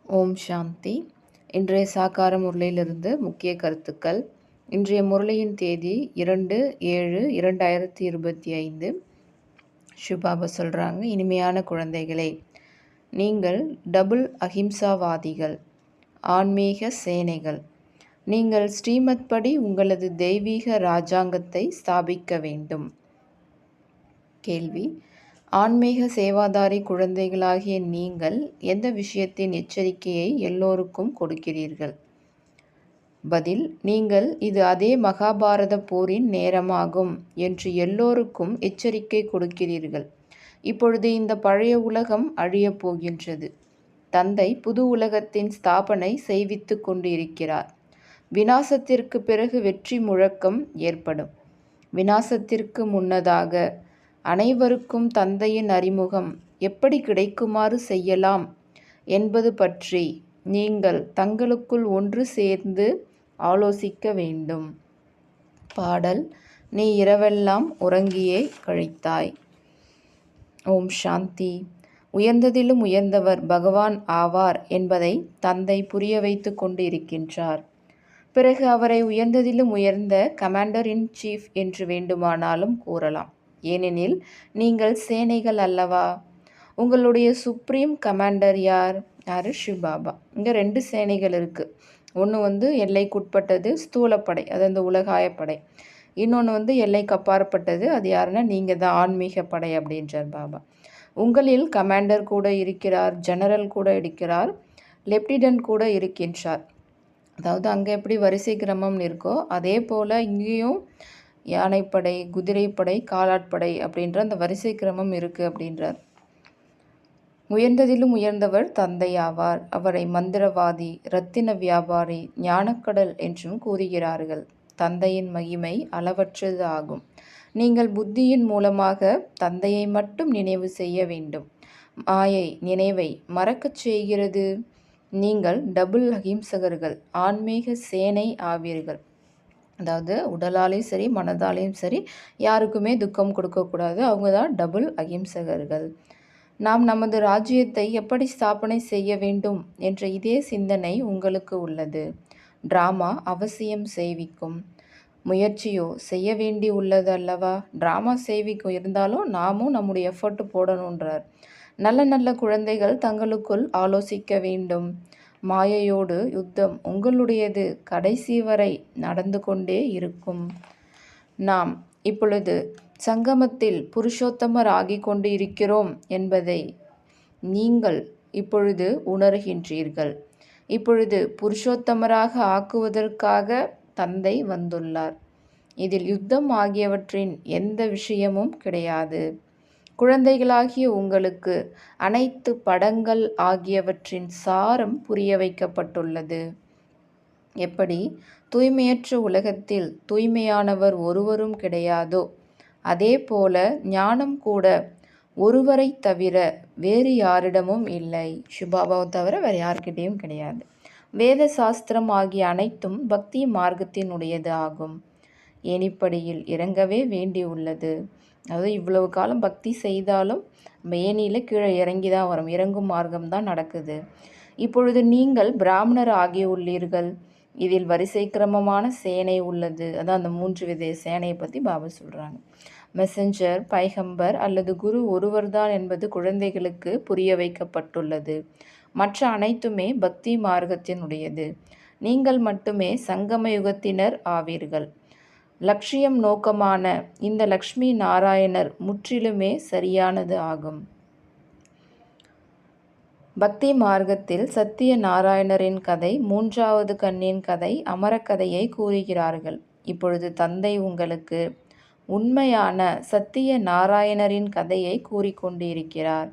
ஓம் சாந்தி. இன்றைய சாக்கார முரளியிலிருந்து முக்கிய கருத்துக்கள். இன்றைய முரளியின் தேதி 2/7/2025. ஷிபாபா சொல்கிறாங்க, இனிமையான குழந்தைகளே, நீங்கள் டபுள் அஹிம்சாவாதிகள், ஆன்மீக சேனைகள். நீங்கள் ஸ்ரீமத் படி உங்களது தெய்வீக ராஜாங்கத்தை ஸ்தாபிக்க வேண்டும். கேள்வி: ஆன்மீக சேவாதாரி குழந்தைகளாகிய நீங்கள் எந்த விஷயத்தின் எச்சரிக்கையை எல்லோருக்கும் கொடுக்கிறீர்கள்? பதில்: நீங்கள் இது அதே மகாபாரத போரின் நேரமாகும் என்று எல்லோருக்கும் எச்சரிக்கை கொடுக்கிறீர்கள். இப்பொழுது இந்த பழைய உலகம் அழியப் போகின்றது. தந்தை புது உலகத்தின் ஸ்தாபனை செய்வித்து கொண்டிருக்கிறார். விநாசத்திற்கு பிறகு வெற்றி முழக்கம் ஏற்படும். விநாசத்திற்கு முன்னதாக அனைவருக்கும் தந்தையின் அறிமுகம் எப்படி கிடைக்குமாறு செய்யலாம் என்பது பற்றி நீங்கள் தங்களுக்குள் ஒன்று சேர்ந்து ஆலோசிக்க வேண்டும். பாடல்: நீ இரவெல்லாம் உறங்கியே கழித்தாய். ஓம் சாந்தி. உயர்ந்ததிலும் உயர்ந்தவர் பகவான் ஆவார் என்பதை தந்தை புரிய வைத்து கொண்டு இருக்கின்றார். பிறகு அவரை உயர்ந்ததிலும் உயர்ந்த கமாண்டர் இன் சீஃப் என்று வேண்டுமானாலும் கூறலாம். ஏனெனில் நீங்கள் சேனைகள் அல்லவா? உங்களுடைய சுப்ரீம் கமாண்டர் யார்? ஷிபாபா. இங்கே 2 சேனைகள் இருக்குது. ஒன்று எல்லைக்குட்பட்டது ஸ்தூலப்படை, அது அந்த உலகாயப்படை. இன்னொன்று எல்லைக்கு அப்பாற்பட்டது, அது யாருன்னா நீங்கள் தான், ஆன்மீக படை அப்படின்றார் பாபா. உங்களில் கமாண்டர் கூட இருக்கிறார், ஜெனரல் கூட இருக்கிறார், லெப்டினன்ட் கூட இருக்கின்றார். அதாவது அங்கே எப்படி வரிசை கிரமம்னு இருக்கோ அதே போல் இங்கேயும் யானைப்படை, குதிரைப்படை, காலாட்படை அப்படின்ற அந்த வரிசை கிரமம் இருக்குது அப்படின்றார். உயர்ந்ததிலும் உயர்ந்தவர் தந்தை ஆவார். அவரை மந்திரவாதி, இரத்தின வியாபாரி, ஞானக்கடல் என்றும் கூறுகிறார்கள். தந்தையின் மகிமை அளவற்றது ஆகும். நீங்கள் புத்தியின் மூலமாக தந்தையை மட்டும் நினைவு செய்ய வேண்டும். மாயை நினைவை மறக்கச் செய்கிறது. நீங்கள் டபுள் அகிம்சகர்கள், ஆன்மீக சேனை ஆவீர்கள். அதாவது உடலாலையும் சரி மனதாலையும் சரி யாருக்குமே துக்கம் கொடுக்கக்கூடாது. அவங்க தான் டபுள் அகிம்சகர்கள். நாம் நமது ராஜ்யத்தை எப்படி ஸ்தாபனை செய்ய வேண்டும் என்ற இதே சிந்தனை உங்களுக்கு உள்ளது. டிராமா அவசியம் செய்விக்கும், முயற்சியோ செய்ய வேண்டி உள்ளது அல்லவா? டிராமா செய்விக்கும் இருந்தாலும் நாமும் நம்முடைய எஃபர்ட் போடணுன்றார். நல்ல நல்ல குழந்தைகள் தங்களுக்குள் ஆலோசிக்க வேண்டும். மாயையோடு யுத்தம் உங்களுடையது கடைசி வரை நடந்து கொண்டே இருக்கும். நாம் இப்பொழுது சங்கமத்தில் புருஷோத்தமர் ஆகிக் கொண்டு இருக்கிறோம் என்பதை நீங்கள் இப்பொழுது உணர்கின்றீர்கள். இப்பொழுது புருஷோத்தமராக ஆக்குவதற்காக தந்தை வந்துள்ளார். இதில் யுத்தம் ஆகியவற்றின் எந்த விஷயமும் கிடையாது. குழந்தைகளாகிய உங்களுக்கு அனைத்து படங்கள் ஆகியவற்றின் சாரம் புரிய வைக்கப்பட்டுள்ளது. எப்படி தூய்மையற்ற உலகத்தில் தூய்மையானவர் ஒருவரும் கிடையாதோ அதே போல ஞானம் கூட ஒருவரை தவிர வேறு யாரிடமும் இல்லை. ஷிபாபாவை தவிர வேறு யார்கிட்டையும் கிடையாது. வேத சாஸ்திரம் ஆகிய அனைத்தும் பக்தி மார்க்கத்தினுடையது ஆகும். ஏணிப்படியில் இறங்கவே வேண்டியுள்ளது. அதாவது இவ்வளவு காலம் பக்தி செய்தாலும் ஏணியில் கீழே இறங்கி தான் வரும், இறங்கும் மார்க்கம் தான் நடக்குது. இப்பொழுது நீங்கள் பிராமணர் ஆகியுள்ளீர்கள். இதில் வரிசை கிரமமான சேனை உள்ளது. அதான் அந்த 3 வித சேனையை பற்றி பாபா சொல்கிறாங்க. மெசஞ்சர், பைகம்பர் அல்லது குரு ஒருவர்தான் என்பது குழந்தைகளுக்கு புரிய வைக்கப்பட்டுள்ளது. மற்ற அனைத்துமே பக்தி மார்க்கத்தினுடையது. நீங்கள் மட்டுமே சங்கம யுகத்தினர் ஆவீர்கள். லட்சியம் நோக்கமான இந்த லக்ஷ்மி நாராயணர் முற்றிலுமே சரியானது ஆகும். பக்தி மார்க்கத்தில் சத்திய நாராயணரின் கதை, 3வது கண்ணின் கதை, அமரக்கதையை கூறுகிறார்கள். இப்பொழுது தந்தை உங்களுக்கு உண்மையான சத்திய நாராயணரின் கதையை கூறிக்கொண்டிருக்கிறார்.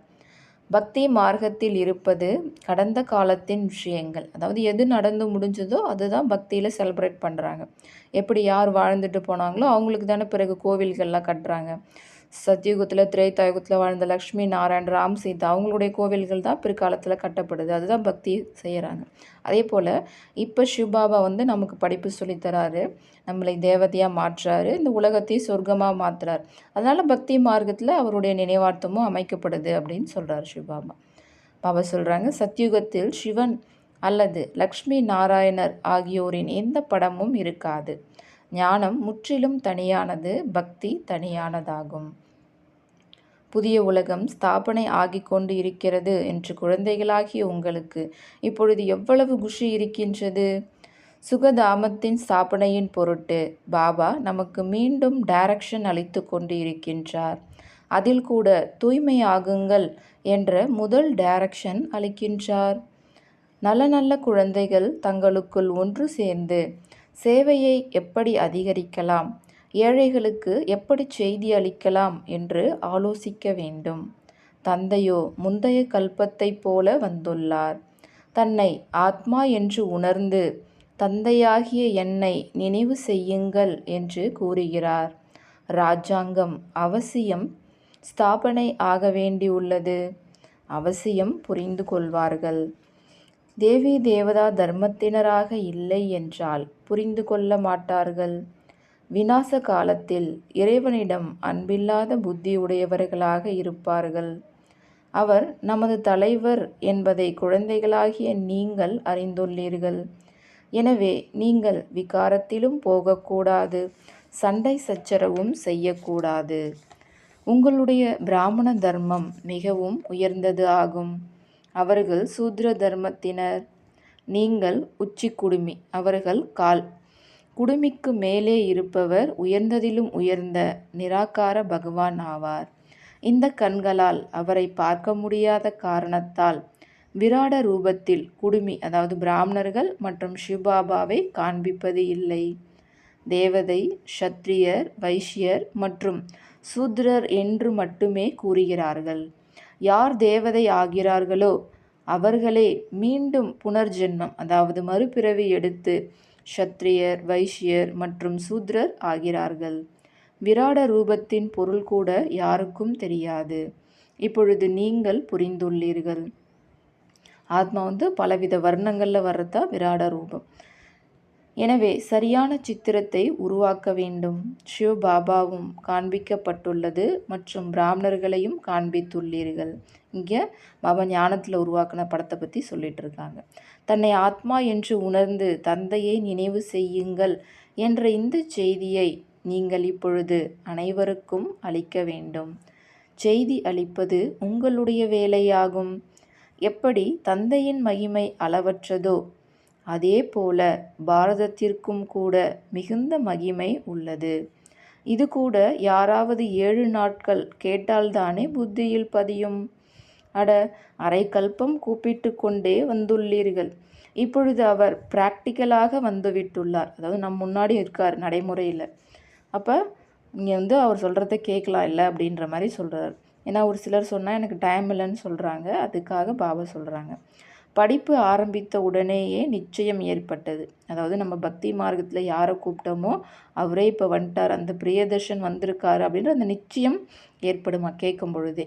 பக்தி மார்க்கத்தில் இருப்பது கடந்த காலத்தின் விஷயங்கள். அதாவது எது நடந்து முடிஞ்சதோ அதுதான் பக்தியில் செலிப்ரேட் பண்ணுறாங்க. எப்படி யார் வாழ்ந்துட்டு போனாங்களோ அவங்களுக்கு தானே பிறகு கோவில்கள்லாம் கட்டுறாங்க. சத்தியுகத்தில், திரேதாயுகத்தில் வாழ்ந்த லக்ஷ்மி நாராயண், ராம், சீதா அவங்களுடைய கோவில்கள் தான் பிற்காலத்தில் கட்டப்படுது. அதுதான் பக்தி செய்கிறாங்க. அதே போல் இப்போ சிவபாபா நமக்கு படிப்பு சொல்லித்தராரு, நம்மளை தேவதையாக மாற்றுறாரு, இந்த உலகத்தையும் சொர்க்கமாக மாற்றுறார். அதனால் பக்தி மார்க்கத்தில் அவருடைய நினைவார்த்தமும் அமைக்கப்படுது அப்படின்னு சொல்கிறார் சிவபாபா. பாபா சொல்கிறாங்க, சத்யுகத்தில் சிவன் அல்லது லக்ஷ்மி நாராயணர் ஆகியோரின் எந்த படமும் இருக்காது. ஞானம் முற்றிலும் தனியானது, பக்தி தனியானதாகும். புதிய உலகம் ஸ்தாபனை ஆகிக் கொண்டு இருக்கிறது என்று குழந்தைகளாகிய உங்களுக்கு இப்பொழுது எவ்வளவு குஷி இருக்கின்றது. சுகதாமத்தின் ஸ்தாபனையின் பொருட்டு பாபா நமக்கு மீண்டும் டைரக்ஷன் அளித்து கொண்டு இருக்கின்றார். அதில் கூட தூய்மையாகுங்கள் என்ற முதல் டைரக்ஷன் அளிக்கின்றார். நல்ல நல்ல குழந்தைகள் தங்களுக்குள் ஒன்று சேர்ந்து சேவையை எப்படி அதிகரிக்கலாம், ஏழைகளுக்கு எப்படி செய்தி அளிக்கலாம் என்று ஆலோசிக்க வேண்டும். தந்தையோ முந்தைய கல்பத்தைப் போல வந்துள்ளார். தன்னை ஆத்மா என்று உணர்ந்து தந்தையாகிய என்னை நினைவு செய்யுங்கள் என்று கூறுகிறார். ராஜாங்கம் அவசியம் ஸ்தாபனை ஆக வேண்டியுள்ளது. அவசியம் புரிந்து கொள்வார்கள். தேவி தேவதா தர்மத்தினராக இல்லை என்றால் புரிந்து கொள்ள மாட்டார்கள். விநாச காலத்தில் இறைவனிடம் அன்பில்லாத புத்தியுடையவர்களாக இருப்பார்கள். அவர் நமது தலைவர் என்பதை குழந்தைகளாகிய நீங்கள் அறிந்துள்ளீர்கள். எனவே நீங்கள் விகாரத்திலும் போகக்கூடாது, சண்டை சச்சரவும் செய்யக்கூடாது. உங்களுடைய பிராமண தர்மம் மிகவும் உயர்ந்தது ஆகும். அவர்கள் சூத்ர தர்மத்தினர். நீங்கள் உச்சி குடுமி, அவர்கள் கால். குடுமிக்கு மேலே இருப்பவர் உயர்ந்ததிலும் உயர்ந்த நிராகார பகவான் ஆவார். இந்த கண்களால் அவரை பார்க்க முடியாத காரணத்தால் விராட ரூபத்தில் குடுமி, அதாவது பிராமணர்கள் மற்றும் சிவபாபாவை காண்பிப்பது இல்லை. தேவதை, க்ஷத்ரியர், வைஷ்யர் மற்றும் சூத்ரர் என்று மட்டுமே கூறுகிறார்கள். யார் தேவதை ஆகிறார்களோ அவர்களே மீண்டும் புனர்ஜென்மம், அதாவது மறுபிறவி எடுத்து க்ஷத்ரியர், வைஷ்யர் மற்றும் சூத்ரர் ஆகிறார்கள். விராட ரூபத்தின் பொருள் கூட யாருக்கும் தெரியாது. இப்பொழுது நீங்கள் புரிந்துள்ளீர்கள். ஆத்மா பலவித வர்ணங்களில் வர்றதா விராட ரூபம். எனவே சரியான சித்திரத்தை உருவாக்க வேண்டும். சிவபாபாவும் காண்பிக்கப்பட்டுள்ளது மற்றும் பிராமணர்களையும் காண்பித்துள்ளீர்கள். இங்கே பாபா ஞானத்தில் உருவாக்கின படத்தை பற்றி சொல்லிட்டு இருக்காங்க. தன்னை ஆத்மா என்று உணர்ந்து தந்தையை நினைவு செய்யுங்கள் என்ற இந்த செய்தியை நீங்கள் இப்பொழுது அனைவருக்கும் அளிக்க வேண்டும். செய்தி அளிப்பது உங்களுடைய வேலையாகும். எப்படி தந்தையின் மகிமை அளவற்றதோ அதே போல பாரதத்திற்கும் கூட மிகுந்த மகிமை உள்ளது. இது கூட யாராவது 7 நாட்கள் கேட்டால்தானே புத்தியில் பதியும். அட, அரை கல்பம் கூப்பிட்டு கொண்டே வந்துள்ளீர்கள். இப்பொழுது அவர் பிராக்டிக்கலாக வந்துவிட்டுள்ளார். அதாவது முன்னாடி இருக்கார் நடைமுறையில். அப்போ இங்கே அவர் சொல்கிறத கேட்கலாம் இல்லை அப்படின்ற மாதிரி சொல்கிறார். ஏன்னா ஒரு சிலர் சொன்னால் எனக்கு டைம் இல்லைன்னு சொல்கிறாங்க. அதுக்காக பாபா சொல்கிறாங்க. படிப்பு ஆரம்பித்த உடனேயே நிச்சயம் ஏற்பட்டது. அதாவது நம்ம பக்தி மார்க்கத்தில் யாரை கூப்பிட்டோமோ அவரே இப்போ வந்துட்டார், அந்த பிரியதர்ஷன் வந்திருக்காரு அப்படின்ற அந்த நிச்சயம் ஏற்படுமா கேட்கும் பொழுதே.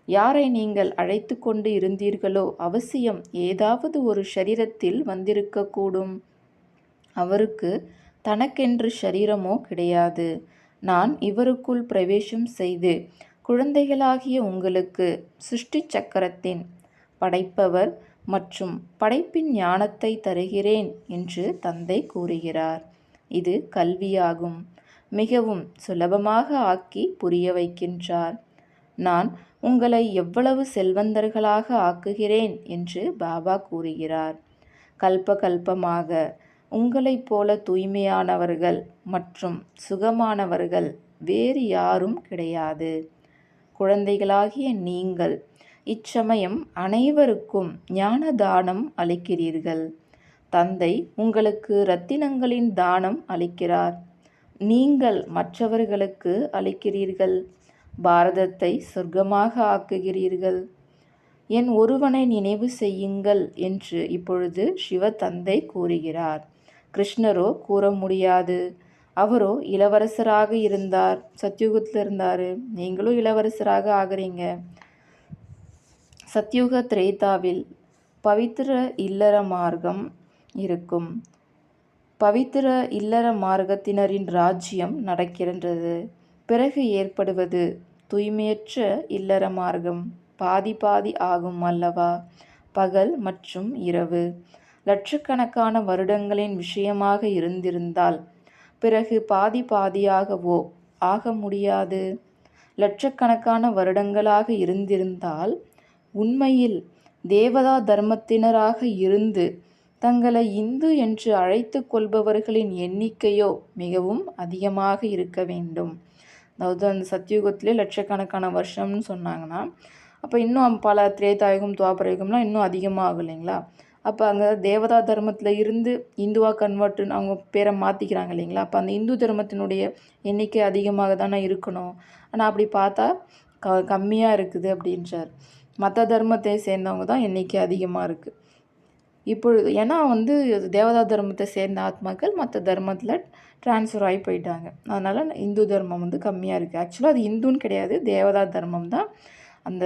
யாரை நீங்கள் அழைத்து கொண்டு இருந்தீர்களோ அவசியம் ஏதாவது ஒரு ஷரீரத்தில் வந்திருக்கக்கூடும். அவருக்கு தனக்கென்று ஷரீரமோ கிடையாது. நான் இவருக்குள் பிரவேசம் செய்து குழந்தைகளாகிய உங்களுக்கு சிருஷ்டி சக்கரத்தின் படைப்பவர் மற்றும் படைப்பின் ஞானத்தை தருகிறேன் என்று தந்தை கூறுகிறார். இது கல்வியாகும். மிகவும் சுலபமாக ஆக்கி புரிய வைக்கின்றார். நான் உங்களை எவ்வளவு செல்வந்தர்களாக ஆக்குகிறேன் என்று பாபா கூறுகிறார். கல்ப கல்பமாக உங்களைப் போல தூய்மையானவர்கள் மற்றும் சுகமானவர்கள் வேறு யாரும் கிடையாது. குழந்தைகளாகிய நீங்கள் இச்சமயம் அனைவருக்கும் ஞான தானம் அளிக்கிறீர்கள். தந்தை உங்களுக்கு இரத்தினங்களின் தானம் அளிக்கிறார். நீங்கள் மற்றவர்களுக்கு அளிக்கிறீர்கள். பாரதத்தை சொர்க்கமாக ஆக்குகிறீர்கள். என் ஒருவனை நினைவு செய்யுங்கள் என்று இப்பொழுது சிவ தந்தை கூறுகிறார். கிருஷ்ணரோ கூற முடியாது. அவரோ இளவரசராக இருந்தார், சத்யுகத்தில் இருந்தார். நீங்களும் இளவரசராக ஆகிறீங்க. சத்யுக திரேதாவில் பவித்திர இல்லற மார்க்கம் இருக்கும். பவித்திர இல்லற மார்க்கத்தினரின் ராஜ்யம் நடக்கின்றது. பிறகு ஏற்படுவது தூய்மையற்ற இல்லற மார்க்கம். பாதி பாதி ஆகும் அல்லவா? பகல் மற்றும் இரவு லட்சக்கணக்கான வருடங்களின் விஷயமாக இருந்திருந்தால் பிறகு பாதி பாதியாகவோ ஆக முடியாது. லட்சக்கணக்கான வருடங்களாக இருந்திருந்தால் உண்மையில் தேவதா தர்மத்தினராக இருந்து தங்களை இந்து என்று அழைத்து கொள்பவர்களின் எண்ணிக்கையோ மிகவும் அதிகமாக இருக்க வேண்டும். அதாவது அந்த சத்தியுகத்திலே லட்சக்கணக்கான வருஷம்னு சொன்னாங்கன்னா அப்போ இன்னும் பல திரேதாயுகம் துவாபரயுகம்லாம் இன்னும் அதிகமாகும் இல்லைங்களா? அப்போ அங்கே தேவதா தர்மத்தில் இருந்து இந்துவாக கன்வெர்ட்டுன்னு அவங்க பேரை மாற்றிக்கிறாங்க இல்லைங்களா? அப்போ அந்த இந்து தர்மத்தினுடைய எண்ணிக்கை அதிகமாக தானே இருக்கணும். ஆனால் அப்படி பார்த்தா கம்மியாக இருக்குது அப்படின்றார். மற்ற தர்மத்தை சேர்ந்தவங்க தான் எண்ணிக்கை அதிகமாக இருக்குது இப்பொழுது. ஏன்னா தேவதா தர்மத்தை சேர்ந்த ஆத்மாக்கள் மற்ற தர்மத்தில் ட்ரான்ஸ்ஃபர் ஆகி போயிட்டாங்க. அதனால் இந்து தர்மம் கம்மியாக இருக்குது. ஆக்சுவலாக அது இந்துன்னு கிடையாது, தேவதா தர்மம் தான். அந்த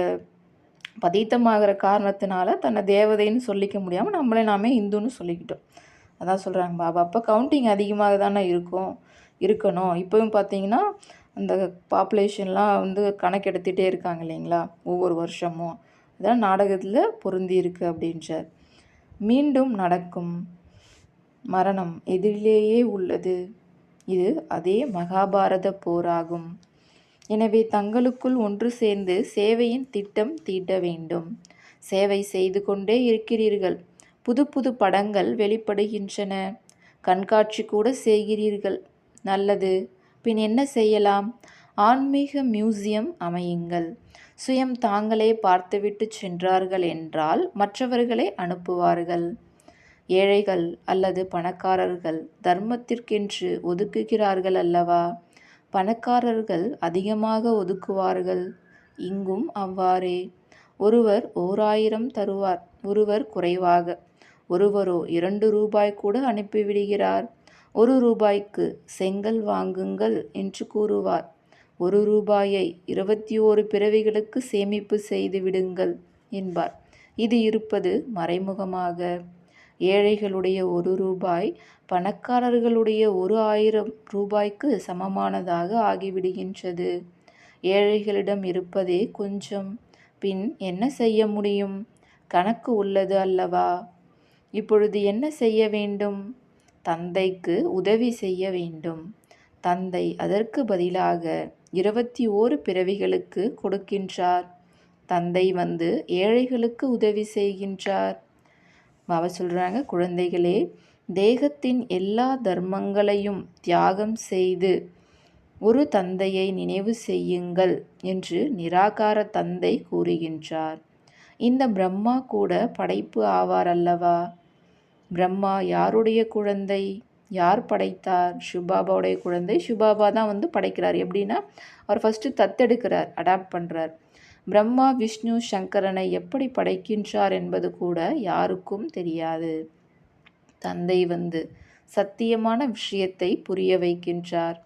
பதீத்தமாகிற காரணத்தினால தன்னை தேவதைன்னு சொல்லிக்க முடியாமல் நம்மளே நாமே இந்துன்னு சொல்லிக்கிட்டோம். அதான் சொல்கிறாங்க பாபா. அப்போ கவுண்டிங் அதிகமாக தானே இருக்கணும். இப்போவும் பார்த்தீங்கன்னா அந்த பாப்புலேஷன்லாம் கணக்கெடுத்துகிட்டே இருக்காங்க இல்லைங்களா ஒவ்வொரு வருஷமும். அதான் நாடகத்தில் பொருந்தி இருக்கு அப்படின்றார். மீண்டும் நடக்கும் மரணம் எதிரிலேயே உள்ளது. இது அதே மகாபாரத போராகும். எனவே தங்களுக்குள் ஒன்று சேர்ந்து சேவையின் திட்டம் தீட்ட வேண்டும். சேவை செய்து கொண்டே இருக்கிறீர்கள். புது புது படங்கள் வெளிப்படுகின்றன. கண்காட்சி கூட செய்கிறீர்கள். நல்லது. பின் என்ன செய்யலாம்? ஆன்மீக மியூசியம் அமையுங்கள். சுயம் தாங்களே பார்த்துவிட்டு சென்றார்கள் என்றால் மற்றவர்களை அனுப்புவார்கள். ஏழைகள் அல்லது பணக்காரர்கள் தர்மத்திற்கென்று ஒதுக்குகிறார்கள் அல்லவா? பணக்காரர்கள் அதிகமாக ஒதுக்குவார்கள். இங்கும் அவ்வாறே. ஒருவர் 1000 தருவார், ஒருவர் குறைவாக. ஒருவரோ 2 ரூபாய் கூட அனுப்பிவிடுகிறார். 1 ரூபாய்க்கு செங்கல் வாங்குங்கள் என்று கூறுவார். 1 ரூபாயை 21 பிறவிகளுக்கு சேமிப்பு செய்து விடுங்கள் என்பார். இது இருப்பது மறைமுகமாக. ஏழைகளுடைய 1 ரூபாய் பணக்காரர்களுடைய 1000 ரூபாய்க்கு சமமானதாக ஆகிவிடுகின்றது. ஏழைகளிடம் இருப்பதே கொஞ்சம். பின் என்ன செய்ய முடியும்? கணக்கு உள்ளது அல்லவா? இப்பொழுது என்ன செய்ய வேண்டும்? தந்தைக்கு உதவி செய்ய வேண்டும். தந்தை அதற்கு பதிலாக 21 பிறவிகளுக்கு கொடுக்கின்றார். தந்தை ஏழைகளுக்கு உதவி செய்கின்றார். பாபா சொல்கிறாங்க, குழந்தைகளே, தேகத்தின் எல்லா தர்மங்களையும் தியாகம் செய்து ஒரு தந்தையை நினைவு செய்யுங்கள் என்று நிராகார தந்தை கூறுகின்றார். இந்த பிரம்மா கூட படைப்பு ஆவார் அல்லவா? பிரம்மா யாருடைய குழந்தை? யார் படைத்தார்? சிவபாபாவுடைய குழந்தை. சிவபாபா தான் படைக்கிறார். எப்படின்னா அவர் ஃபஸ்ட்டு தத்தெடுக்கிறார், அடாப்ட் பண்ணுறார். பிரம்மா விஷ்ணு சங்கரனை எப்படி படைக்கின்றார் என்பது கூட யாருக்கும் தெரியாது. தந்தை சத்தியமான விஷயத்தை புரிய வைக்கின்றார்.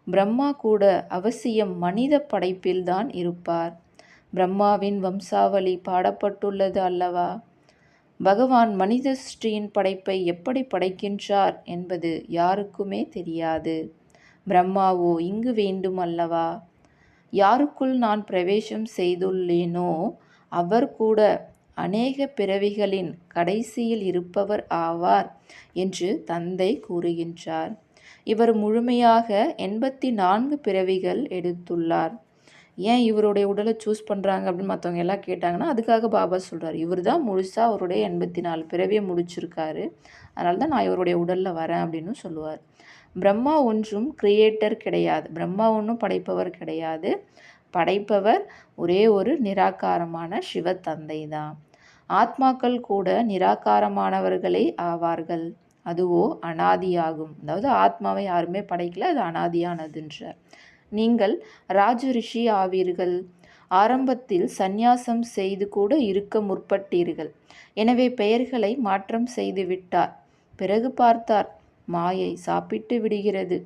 பிரம்மா கூட அவசியம் மனித படைப்பில்தான் இருப்பார். பிரம்மாவின் வம்சாவளி பாடப்பட்டுள்ளது அல்லவா? பகவான் மனித சிருஷ்டியின் படைப்பை எப்படி படைக்கின்றார் என்பது யாருக்குமே தெரியாது. பிரம்மாவோ இங்கு வேண்டும் அல்லவா? யாருக்குள் நான் பிரவேசம் செய்துள்ளேனோ அவர் கூட அநேக பிறவிகளின் கடைசியில் இருப்பவர் ஆவார் என்று தந்தை கூறுகின்றார். இவர் முழுமையாக 84 பிறவிகள் எடுத்துள்ளார். ஏன் இவருடைய உடலை சூஸ் பண்ணுறாங்க அப்படின்னு மற்றவங்க எல்லாம் கேட்டாங்கன்னா அதுக்காக பாபா சொல்கிறார், இவர் தான் முழுசாக அவருடைய 84 பிறவியை முடிச்சிருக்காரு, அதனால தான் நான் இவருடைய உடலில் வரேன் அப்படின்னு சொல்லுவார். பிரம்மா ஒன்றும் கிரியேட்டர் கிடையாது. பிரம்மா ஒன்றும் படைப்பவர் கிடையாது. படைப்பவர் ஒரே ஒரு நிராகாரமான சிவ தந்தை தான். ஆத்மாக்கள் கூட நிராகாரமானவர்களே ஆவார்கள். அதுவோ அனாதியாகும். அதாவது ஆத்மாவை யாருமே படைக்கல, அது அனாதியானதுன்றார். நீங்கள் ராஜரிஷி ஆவீர்கள். ஆரம்பத்தில் சந்நியாசம் செய்து கூட இருக்க முற்பட்டீர்கள். எனவே பெயர்களை மாற்றம் செய்து விட்டார். பிறகு பார்த்தார், மாயை சாப்பிட்டு விடுகிறது.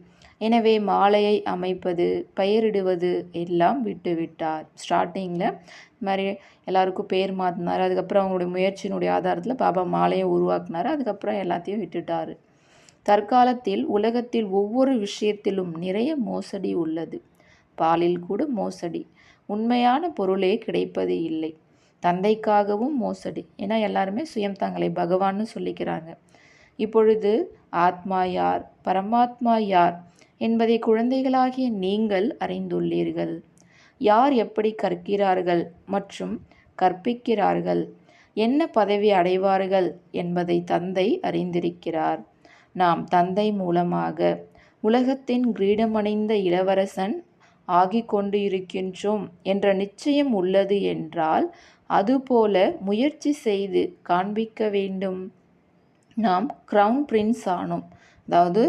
எனவே மாலையை அமைப்பது, பெயரிடுவது எல்லாம் விட்டுவிட்டார். ஸ்டார்டிங்கில் இது மாதிரி எல்லாருக்கும் பேர் மாற்றினார். அதுக்கப்புறம் அவங்களுடைய முயற்சியினுடைய ஆதாரத்தில் பாபா மாலையை உருவாக்குனார். அதுக்கப்புறம் எல்லாத்தையும் விட்டுட்டார். தற்காலத்தில் உலகத்தில் ஒவ்வொரு விஷயத்திலும் நிறைய மோசடி உள்ளது. பாலில் கூட மோசடி. உண்மையான பொருளே கிடைப்பது இல்லை. தந்தைக்காகவும் மோசடி. ஏன்னா எல்லாருமே சுயம் தங்களை பகவான்னு சொல்லிக்கிறாங்க. இப்பொழுது ஆத்மா யார், பரமாத்மா யார் என்பதை குழந்தைகளாகிய நீங்கள் அறிந்துள்ளீர்கள். யார் எப்படி கற்கிறார்கள் மற்றும் கற்பிக்கிறார்கள், என்ன பதவி அடைவார்கள் என்பதை தந்தை அறிந்திருக்கிறார். நாம் தந்தை மூலமாக உலகத்தின் கிரீடமணிந்த இளவரசன் ஆகிக் கொண்டு இருக்கின்றோம் என்ற நிச்சயம் உள்ளது என்றால் அதுபோல முயற்சி செய்து காண்பிக்க வேண்டும். நாம் கிரவுன் பிரின்ஸ் ஆனோம், அதாவது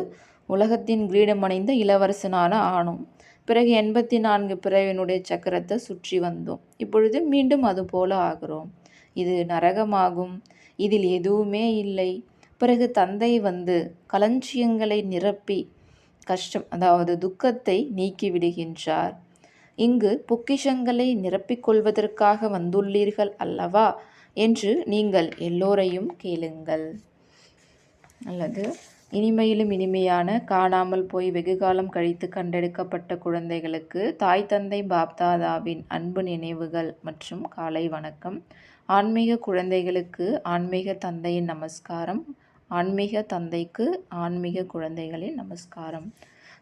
உலகத்தின் கிரீடமணிந்த இளவரசனான ஆனோம். பிறகு 84 பிறவியினுடைய சக்கரத்தை சுற்றி வந்தோம். இப்பொழுது மீண்டும் அதுபோல ஆகிறோம். இது நரகமாகும், இதில் எதுவுமே இல்லை. பிறகு தந்தை வந்து களஞ்சியங்களை நிரப்பி கஷ்டம், அதாவது துக்கத்தை நீக்கி விடுகின்றார். இங்கு பொக்கிஷங்களை நிரப்பிக்கொள்வதற்காக வந்துள்ளீர்கள் அல்லவா என்று நீங்கள் எல்லோரையும் கேளுங்கள். அல்லது இனிமையிலும் இனிமையான காணாமல் போய் வெகுகாலம் கழித்து கண்டெடுக்கப்பட்ட குழந்தைகளுக்கு தாய் தந்தை பாப்தாதாவின் அன்பு நினைவுகள் மற்றும் காலை வணக்கம். ஆன்மீக குழந்தைகளுக்கு ஆன்மீக தந்தையின் நமஸ்காரம், ஆன்மீக தந்தைக்கு ஆன்மீக குழந்தைகளின் நமஸ்காரம்.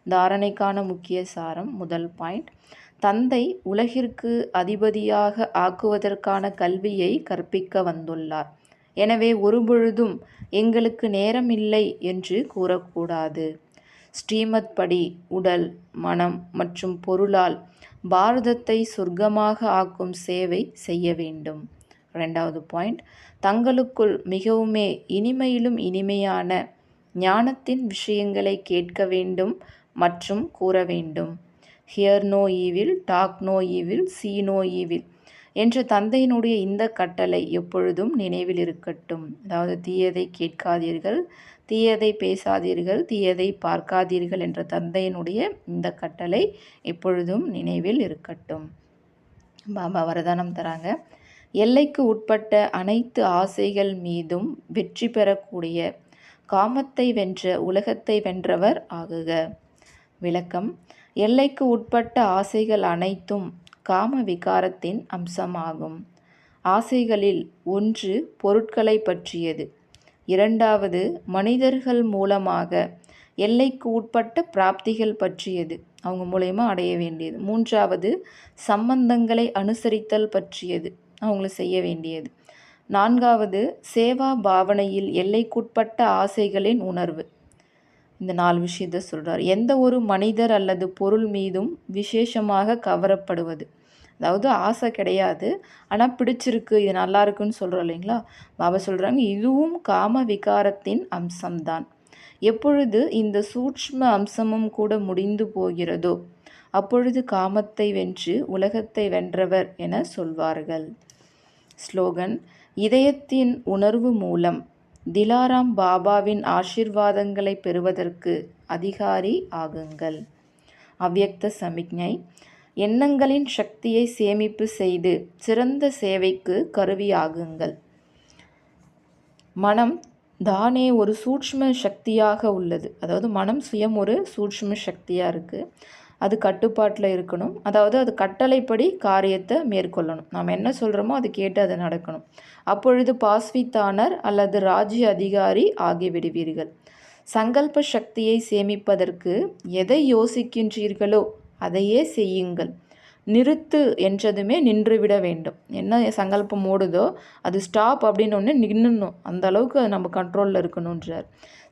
தாரணைக்கான முக்கிய சாரம். முதல் பாயிண்ட், தந்தை உலகிற்கு அதிபதியாக ஆக்குவதற்கான கல்வியை கற்பிக்க வந்துள்ளார். எனவே ஒருபொழுதும் எங்களுக்கு நேரம் இல்லை என்று கூறக்கூடாது. ஸ்ரீமத் படி உடல், மனம் மற்றும் பொருளால் பாரதத்தை சொர்க்கமாக ஆக்கும் சேவை செய்ய வேண்டும். 2வது பாயிண்ட், தங்களுக்குள் மிகவுமே இனிமையிலும் இனிமையான ஞானத்தின் விஷயங்களை கேட்க வேண்டும் மற்றும் கூற வேண்டும். Hear no evil, talk no evil, see no evil என்ற தந்தையினுடைய இந்த கட்டளை எப்பொழுதும் நினைவில் இருக்கட்டும். அதாவது தீயதை கேட்காதீர்கள், தீயதை பேசாதீர்கள், தீயதை பார்க்காதீர்கள் என்ற தந்தையினுடைய இந்த கட்டளை எப்பொழுதும் நினைவில் இருக்கட்டும். பாபா வரதானம் தராங்க. எல்லைக்கு உட்பட்ட அனைத்து ஆசைகள் மீதும் வெற்றி பெறக்கூடிய காமத்தை வென்ற உலகத்தை வென்றவர் ஆகுக. விளக்கம்: எல்லைக்கு உட்பட்ட ஆசைகள் அனைத்தும் காம விகாரத்தின் அம்சமாகும். ஆசைகளில் ஒன்று பொருட்களை பற்றியது, 2வது மனிதர்கள் மூலமாக எல்லைக்கு உட்பட்ட பிராப்திகள் பற்றியது, அவங்க மூலயமா அடைய வேண்டியது. 3வது சம்பந்தங்களை அனுசரித்தல் பற்றியது, அவங்கள செய்ய வேண்டியது. 4வது சேவா பாவனையில் எல்லைக்குட்பட்ட ஆசைகளின் உணர்வு. இந்த 4 விஷயத்தை சொல்கிறார். எந்த ஒரு மனிதர் அல்லது பொருள் மீதும் விசேஷமாக கவரப்படுவது, அதாவது ஆசை கிடையாது, ஆனால் பிடிச்சிருக்கு, இது நல்லா இருக்குன்னு சொல்கிறோம் இல்லைங்களா. பாபா சொல்கிறாங்க இதுவும் காம விகாரத்தின் அம்சம்தான். எப்பொழுது இந்த சூட்ச்ம அம்சமும் கூட முடிந்து போகிறதோ அப்பொழுது காமத்தை வென்று உலகத்தை வென்றவர் என சொல்வார்கள். ஸ்லோகன்: இதயத்தின் உணர்வு மூலம் திலாராம் பாபாவின் ஆசீர்வாதங்களை பெறுவதற்கு அதிகாரி ஆகுங்கள். அவ்யக்த சமிக்ஞை: எண்ணங்களின் சக்தியை சேமிப்பு செய்து சிறந்த சேவைக்கு கருவியாகுங்கள். மனம் தானே ஒரு சூட்ச்ம சக்தியாக உள்ளது, அதாவது மனம் சுயம் ஒரு சூட்ச்ம சக்தியாக இருக்குது. அது கட்டுப்பாட்டில் இருக்கணும், அதாவது அது கட்டளைப்படி காரியத்தை மேற்கொள்ளணும். நாம் என்ன சொல்கிறோமோ அது கேட்டு அது நடக்கணும். அப்பொழுது பாஸ்வித்தானர் அல்லது ராஜ்ய அதிகாரி ஆகிவிடுவீர்கள். சங்கல்ப சக்தியை சேமிப்பதற்கு எதை யோசிக்கின்றீர்களோ அதையே செய்யுங்கள். நிறுத்து என்றதுமே நின்றுவிட வேண்டும். என்ன சங்கல்பம் ஓடுதோ அது ஸ்டாப் அப்படின்னு ஒன்று நின்றுணும். அந்த அளவுக்கு அது நம்ம கண்ட்ரோலில் இருக்கணுன்றார்.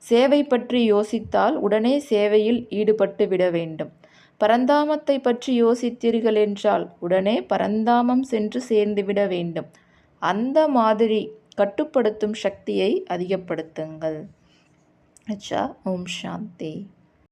சேவை பற்றி யோசித்தால் உடனே சேவையில் ஈடுபட்டு விட வேண்டும். பரந்தாமத்தை பற்றி யோசித்தீர்கள் என்றால் உடனே பரந்தாமம் சென்று சேர்ந்துவிட வேண்டும். அந்த மாதிரி கட்டுப்படுத்தும் சக்தியை அதிகப்படுத்துங்கள். அச்சா. ஓம் சாந்தி.